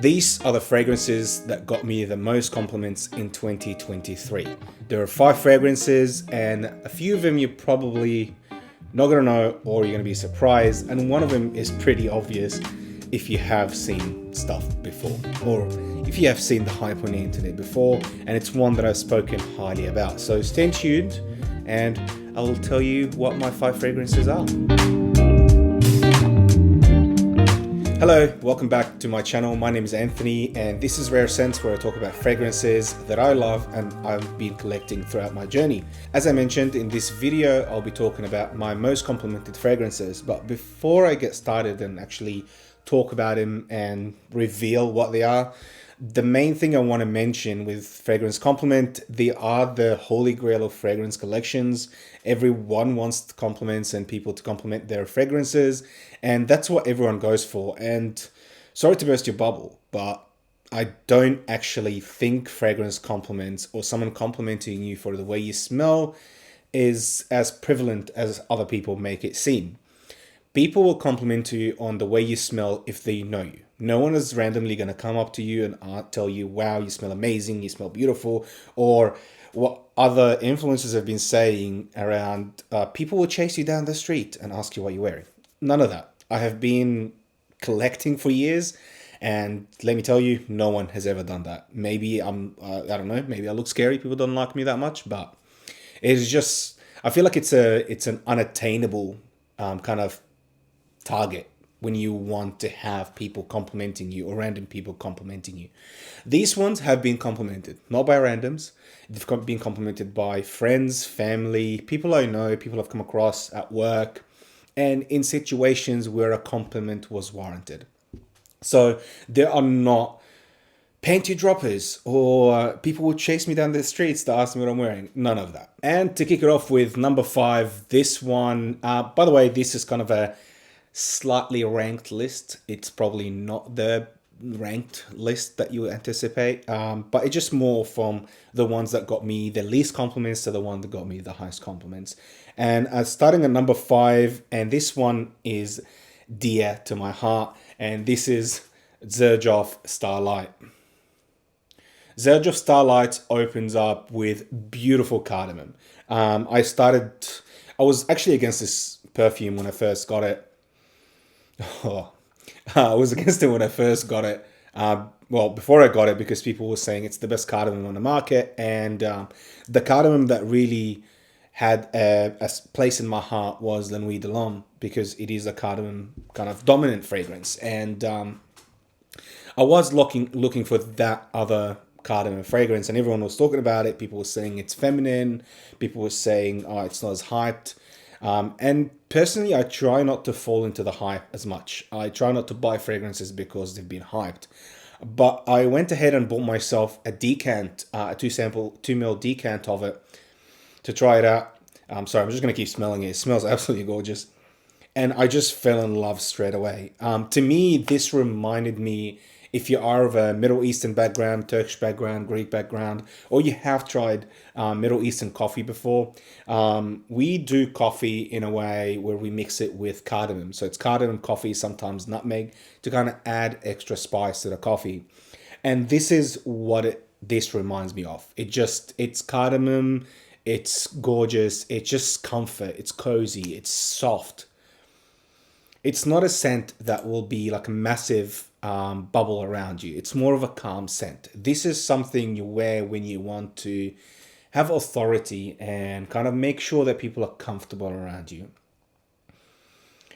These are the fragrances that got me the most compliments in 2023. There are 5 fragrances, and a few of them you're probably not gonna know or you're gonna be surprised, and one of them is pretty obvious if you have seen stuff before or if you have seen the hype on the internet before, and it's one that I've spoken highly about. So stay tuned and I will tell you what my 5 fragrances are. Hello, welcome back to my channel. My name is Anthony and this is Rare Scents, where I talk about fragrances that I love and I've been collecting throughout my journey. As I mentioned in this video, I'll be talking about my most complimented fragrances, but before I get started and actually talk about them and reveal what they are, the main thing I want to mention with fragrance compliment, they are the holy grail of fragrance collections. Everyone wants compliments and people to compliment their fragrances, and that's what everyone goes for. And sorry to burst your bubble, but I don't actually think fragrance compliments or someone complimenting you for the way you smell is as prevalent as other people make it seem. People will compliment you on the way you smell if they know you. No one is randomly going to come up to you and tell you, wow, you smell amazing, you smell beautiful, or what other influencers have been saying around people will chase you down the street and ask you what you're wearing. None of that. I have been collecting for years, and let me tell you, no one has ever done that. Maybe I don't know, maybe I look scary, people don't like me that much, but it's just, I feel like it's an unattainable kind of target when you want to have people complimenting you or random people complimenting you. These ones have been complimented, not by randoms. They've been complimented by friends, family, people I know, people I've come across at work, and in situations where a compliment was warranted. So there are not panty droppers or people will chase me down the streets to ask me what I'm wearing. None of that. And to kick it off with number 5, this one, by the way, this is kind of a slightly ranked list. It's probably not the ranked list that you anticipate, but it's just more from the ones that got me the least compliments to the one that got me the highest compliments. And starting at number 5, and this one is dear to my heart, and this is Xerjoff Starlight. Xerjoff Starlight opens up with beautiful cardamom. I was actually against this perfume when I first got it. Oh, I was against it when I first got it. Well, before I got it, because people were saying it's the best cardamom on the market. And the cardamom that really had a place in my heart was La Nuit de l'Homme, because it is a cardamom kind of dominant fragrance. And I was looking for that other cardamom fragrance, and everyone was talking about it. People were saying it's feminine. People were saying, oh, it's not as hyped. And personally, I try not to fall into the hype as much. I try not to buy fragrances because they've been hyped. But I went ahead and bought myself a decant, a 2 ml decant of it to try it out. Sorry, I'm just going to keep smelling it. It smells absolutely gorgeous. And I just fell in love straight away. To me, this reminded me, if you are of a Middle Eastern background, Turkish background, Greek background, or you have tried Middle Eastern coffee before, we do coffee in a way where we mix it with cardamom. So it's cardamom, coffee, sometimes nutmeg, to kind of add extra spice to the coffee. And this is what this reminds me of. It's cardamom, it's gorgeous, it's just comfort, it's cozy, it's soft. It's not a scent that will be like a massive bubble around you. It's more of a calm scent. This is something you wear when you want to have authority and kind of make sure that people are comfortable around you.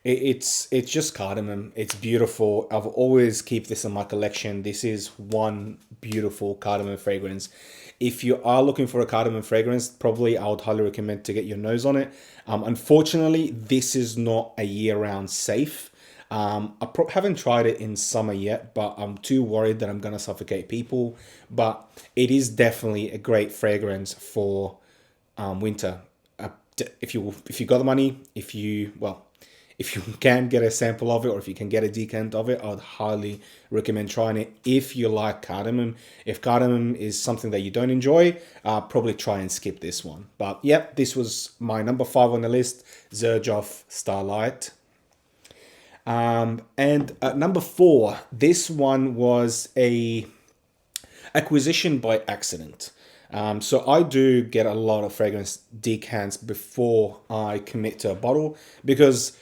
It's just cardamom. It's beautiful. I've always keep this in my collection. This is one beautiful cardamom fragrance. If you are looking for a cardamom fragrance, probably I would highly recommend to get your nose on it. Unfortunately, this is not a year-round safe. I haven't tried it in summer yet, but I'm too worried that I'm going to suffocate people. But it is definitely a great fragrance for winter. If you got the money, if you can get a sample of it, or if you can get a decant of it, I would highly recommend trying it if you like cardamom. If cardamom is something that you don't enjoy, probably try and skip this one. But yep, this was my number 5 on the list, Xerjoff Starlight. And number four, this one was a acquisition by accident. So I do get a lot of fragrance decants before I commit to a bottle because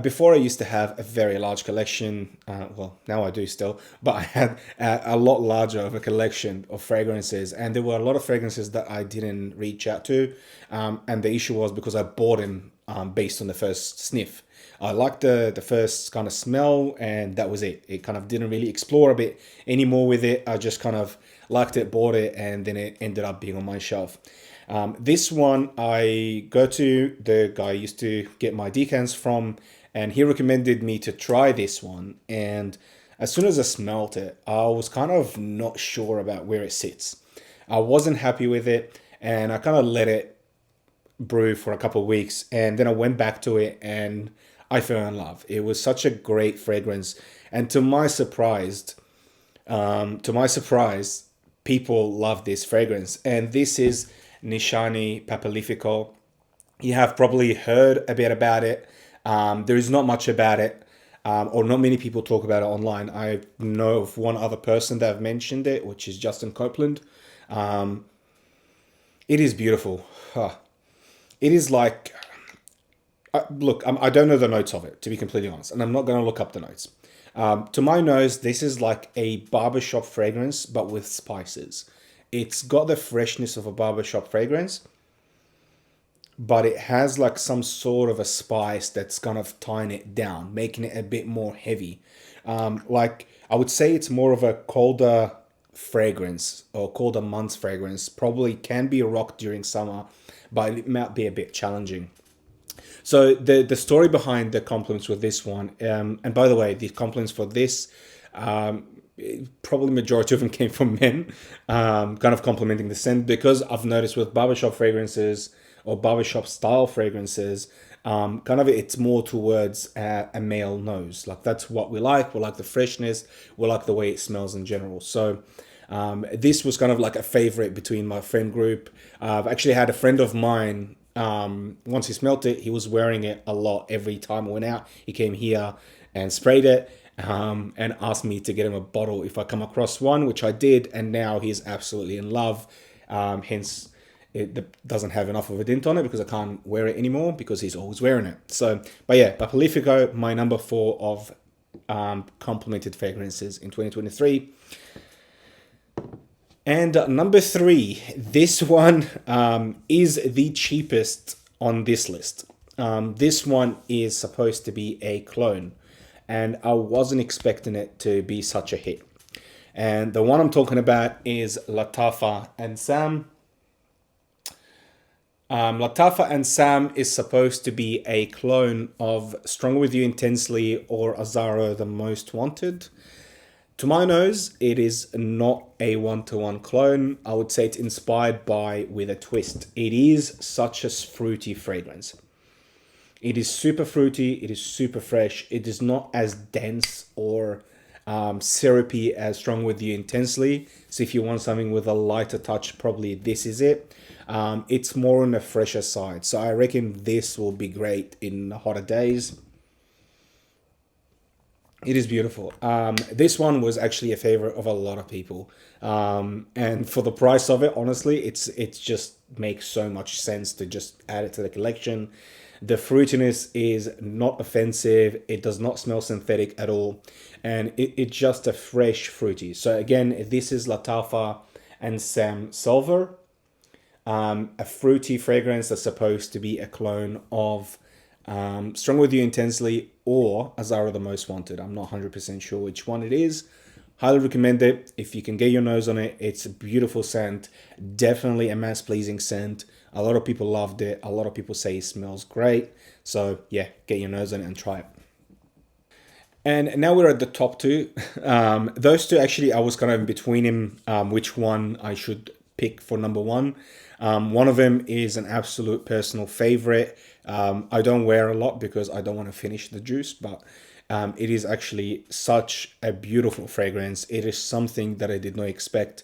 before I used to have a very large collection. Well, now I do still, but I had a lot larger of a collection of fragrances, and there were a lot of fragrances that I didn't reach out to. And the issue was because I bought them based on the first sniff. I liked the first kind of smell, and that was it. It kind of didn't really explore a bit anymore with it. I just kind of liked it, bought it, and then it ended up being on my shelf. This one, I go to the guy I used to get my decants from, and he recommended me to try this one. And as soon as I smelt it, I was kind of not sure about where it sits. I wasn't happy with it, and I kind of let it brew for a couple of weeks, and then I went back to it and I fell in love. It was such a great fragrance, and to my surprise, people love this fragrance. And this is Nishani Papalifico. You have probably heard a bit about it. There is not much about it, or not many people talk about it online. I know of one other person that have mentioned it, which is Justin Copeland. It is beautiful. It is like, look, I don't know the notes of it, to be completely honest, and I'm not going to look up the notes. To my nose, this is like a barbershop fragrance, but with spices. It's got the freshness of a barbershop fragrance, but it has like some sort of a spice that's kind of tying it down, making it a bit more heavy. Like, I would say it's more of a colder fragrance or colder months fragrance. Probably can be rocked during summer, but it might be a bit challenging. So the story behind the compliments with this one, and by the way, the compliments for this, probably majority of them came from men, kind of complimenting the scent, because I've noticed with barbershop fragrances or barbershop style fragrances, kind of it's more towards a male nose. Like, that's what we like. We like the freshness. We like the way it smells in general. So this was kind of like a favorite between my friend group. I've actually had a friend of mine, once he smelt it, he was wearing it a lot every time I went out. He came here and sprayed it, and asked me to get him a bottle if I come across one, which I did, and now he's absolutely in love. Hence, it doesn't have enough of a dent on it because I can't wear it anymore because he's always wearing it. So, but yeah, Papalifico, my number four of complimented fragrances in 2023. And number three, this one is the cheapest on this list. This one is supposed to be a clone, and I wasn't expecting it to be such a hit. And the one I'm talking about is LFA and Sam. LFA and Sam is supposed to be a clone of Stronger With You Intensely or Azaro The Most Wanted. To my nose, it is not a one-to-one clone. I would say it's inspired by with a twist. It is such a fruity fragrance. It is super fruity. It is super fresh. It is not as dense or syrupy as Strong With You Intensely. So if you want something with a lighter touch, probably this is it. It's more on the fresher side. So I reckon this will be great in hotter days. It is beautiful. This one was actually a favorite of a lot of people. And for the price of it, honestly, it's just makes so much sense to just add it to the collection. The fruitiness is not offensive. It does not smell synthetic at all. And it's just a fresh fruity. So again, this is LFA and Sam Silver. A fruity fragrance that's supposed to be a clone of Strong With You Intensely or Azaro The Most Wanted. I'm not 100% sure which one it is. Highly recommend it. If you can get your nose on it, it's a beautiful scent. Definitely a mass-pleasing scent. A lot of people loved it. A lot of people say it smells great. So yeah, get your nose on it and try it. And now we're at the top two. Those two, actually, I was kind of in between them, which one I should pick for number one. One of them is an absolute personal favorite. I don't wear a lot because I don't want to finish the juice, but it is actually such a beautiful fragrance. It is something that I did not expect.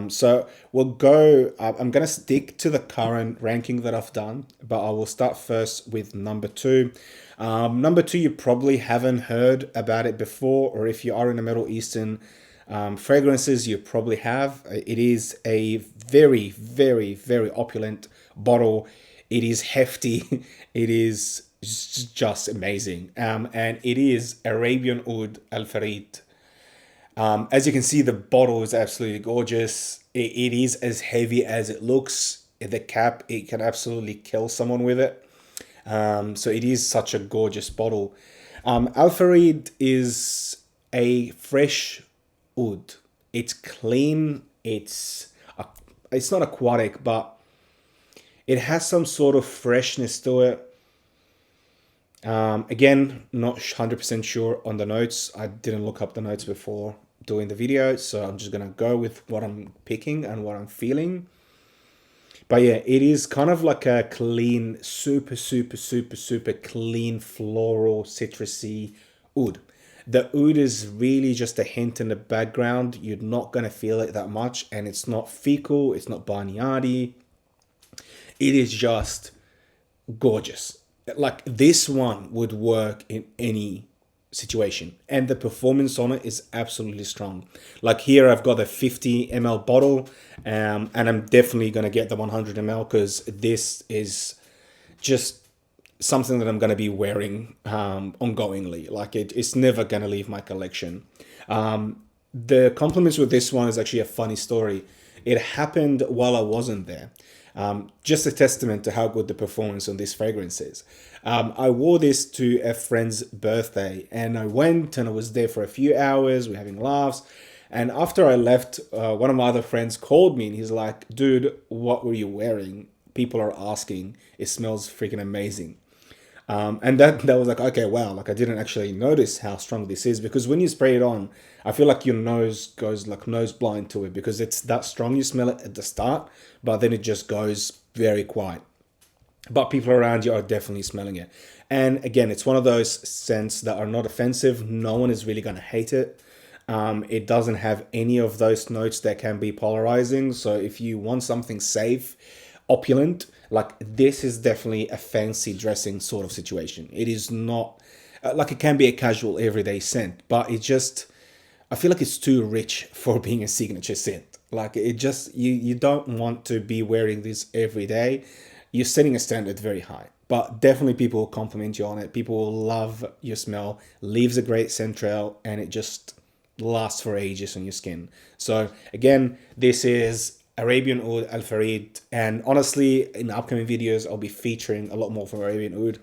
So we'll go, I'm going to stick to the current ranking that I've done, but I will start first with number two. Number two, you probably haven't heard about it before, or if you are in the Middle Eastern fragrances, you probably have. It is a very, very, very opulent bottle. It is hefty. It is just amazing. And it is Arabian Oud Alit. As you can see, the bottle is absolutely gorgeous. It is as heavy as it looks. The cap, it can absolutely kill someone with it. So it is such a gorgeous bottle. Al Farid is a fresh oud. It's clean. It's not aquatic, but it has some sort of freshness to it. Again, not 100% sure on the notes. I didn't look up the notes before doing the video, so I'm just gonna go with what I'm picking and what I'm feeling. But yeah, it is kind of like a clean, super clean floral citrusy oud. The oud is really just a hint in the background. You're not gonna feel it that much, and it's not fecal, it's not barnyardy. It is just gorgeous. Like, this one would work in any situation, and the performance on it is absolutely strong. Like, here I've got a 50 ml bottle, and I'm definitely going to get the 100 ml because this is just something that I'm going to be wearing ongoingly. Like, it's never going to leave my collection. The compliments with this one is actually a funny story. It happened while I wasn't there. Just a testament to how good the performance on this fragrance is. I wore this to a friend's birthday, and I went and I was there for a few hours. We're having laughs. And after I left, one of my other friends called me and he's like, dude, what were you wearing? People are asking. It smells freaking amazing. And that was like, okay, wow, like I didn't actually notice how strong this is, because when you spray it on, I feel like your nose goes like nose blind to it because it's that strong. You smell it at the start, but then it just goes very quiet. But people around you are definitely smelling it. And again, it's one of those scents that are not offensive. No one is really going to hate it. It doesn't have any of those notes that can be polarizing. So if you want something safe, opulent, like, this is definitely a fancy dressing sort of situation. It is not like, it can be a casual everyday scent, but it just, I feel like it's too rich for being a signature scent. Like, it just, you don't want to be wearing this every day. You're setting a standard very high, but definitely people will compliment you on it. People will love your smell, leaves a great scent trail, and it just lasts for ages on your skin. So again, this is Arabian Oud Al Farid, and honestly, in the upcoming videos, I'll be featuring a lot more from Arabian Oud.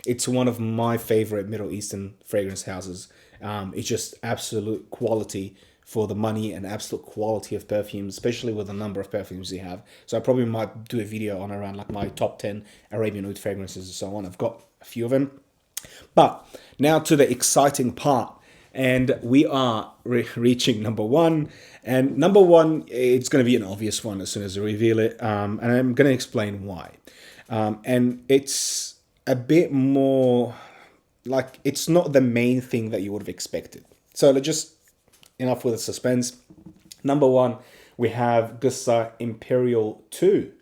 It's one of my favorite Middle Eastern fragrance houses. It's just absolute quality for the money and absolute quality of perfumes, especially with the number of perfumes they have. So I probably might do a video on around like my top 10 Arabian Oud fragrances and so on. I've got a few of them. But now to the exciting part. And we are reaching number one. And number one, it's going to be an obvious one as soon as I reveal it. And I'm going to explain why. And it's a bit more like, it's not the main thing that you would have expected. So just enough with the suspense. Number one, we have Guerlain Imperial 2.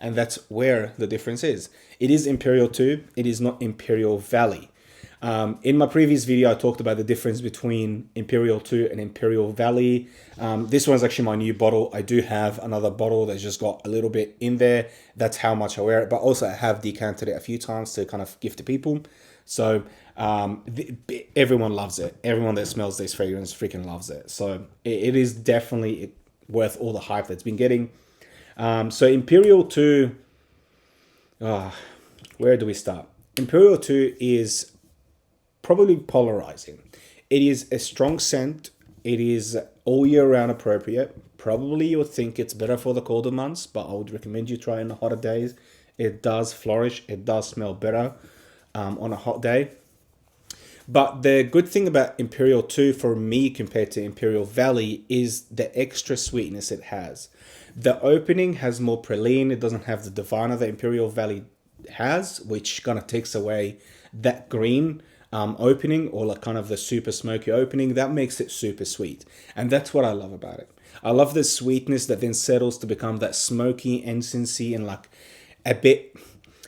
And that's where the difference is. It is Imperial 2. It is not Imperial Valley. In my previous video, I talked about the difference between Imperial 2 and Imperial Valley. This one's actually my new bottle. I do have another bottle that's just got a little bit in there. That's how much I wear it. But also I have decanted it a few times to kind of give to people. So everyone loves it. Everyone that smells this fragrance freaking loves it. So it is definitely worth all the hype that's been getting. So Imperial 2, where do we start? Imperial 2 is probably polarizing. It is a strong scent. It is all year round appropriate. Probably you would think it's better for the colder months, but I would recommend you try in the hotter days. It does flourish. It does smell better on a hot day. But the good thing about Imperial 2 for me compared to Imperial Valley is the extra sweetness it has. The opening has more praline. It doesn't have the diviner that Imperial Valley has, which kind of takes away that green opening, or like kind of the super smoky opening, that makes it super sweet. And that's what I love about it. I love the sweetness that then settles to become that smoky, ensign-y, and like a bit,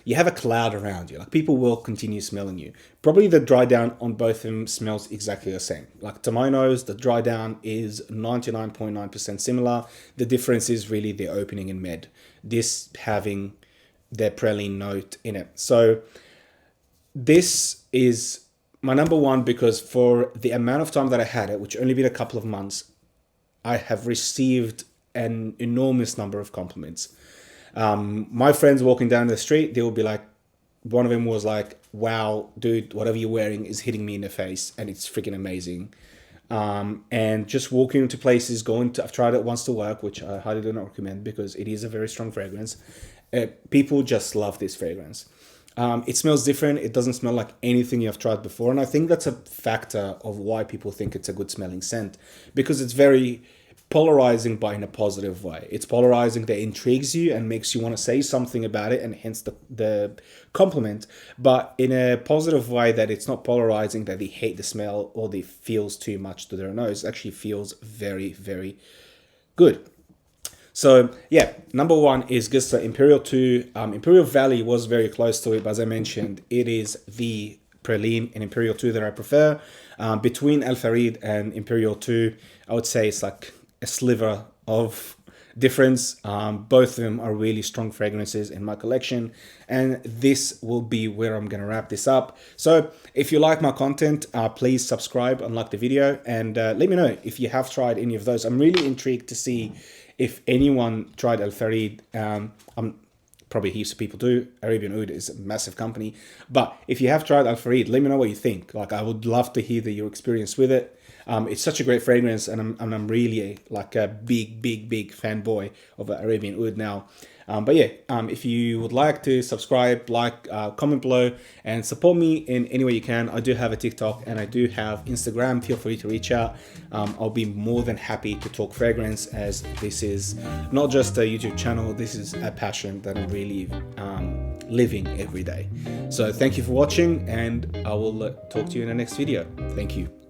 you have a cloud around you. Like people will continue smelling you. Probably the dry down on both of them smells exactly the same. Like to my nose, the dry down is 99.9% similar. The difference is really the opening and med. This having the praline note in it. So this is my number one because for the amount of time that I had it, which only been a couple of months, I have received an enormous number of compliments. My friends walking down the street, they will be like, one of them was like, wow, dude, whatever you're wearing is hitting me in the face and it's freaking amazing. And just walking into places, I've tried it once to work, which I highly do not recommend because it is a very strong fragrance. People just love this fragrance. It smells different. It doesn't smell like anything you've tried before. And I think that's a factor of why people think it's a good smelling scent, because it's very polarizing, but in a positive way. It's polarizing that intrigues you and makes you want to say something about it, and hence the compliment, but in a positive way, that it's not polarizing that they hate the smell or they feels too much to their nose. It actually feels very, very good. So yeah, number one is Guerlain Imperial 2. Imperial Valley was very close to it, but as I mentioned, it is the praline in Imperial 2 that I prefer. Between LFA Reed and Imperial 2, I would say it's like a sliver of difference. Both of them are really strong fragrances in my collection, and this will be where I'm gonna wrap this up. So if you like my content, please subscribe and like the video, and let me know if you have tried any of those. I'm really intrigued to see if anyone tried LFA Reed. I'm probably heaps of people do. Arabian Oud is a massive company, but if you have tried LFA Reed, let me know what you think. Like, I would love to hear your experience with it. It's such a great fragrance, and I'm really like a big fanboy of Arabian Oud now. But yeah, if you would like to subscribe, like, comment below, and support me in any way you can. I do have a TikTok and I do have Instagram. Feel free to reach out. I'll be more than happy to talk fragrance, as this is not just a YouTube channel. This is a passion that I'm really living every day. So thank you for watching, and I will talk to you in the next video. Thank you.